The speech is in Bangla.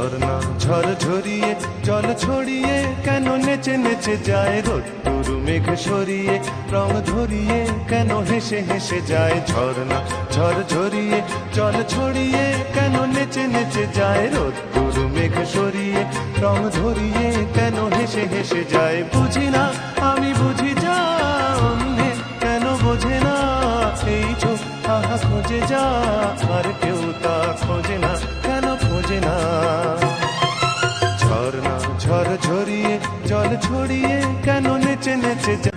ঝর্ণা ঝড় ঝরিয়ে জল ছড়িয়ে কেন নেচে নেচে যায় রোদ্দুর মেঘ সরিয়ে রং ধরিয়ে কেন হেসে হেসে যায় ঝর্ণা ঝড় ঝরিয়ে জল ছড়িয়ে কেন নেচে নেচে যায় রোদ্দুর মেঘ সরিয়ে রং ধরিয়ে কেন হেসে হেসে যায় বুঝি না আমি বুঝি যা অন্যে কেন বোঝে না এই চোখ আহা খোঁজে যা আর কেউ তা খোঁজে না কেন খোঁজে না ঝর্ণা ঝড় ঝরিয়ে জল ছড়িয়ে কেন নেচে নেচে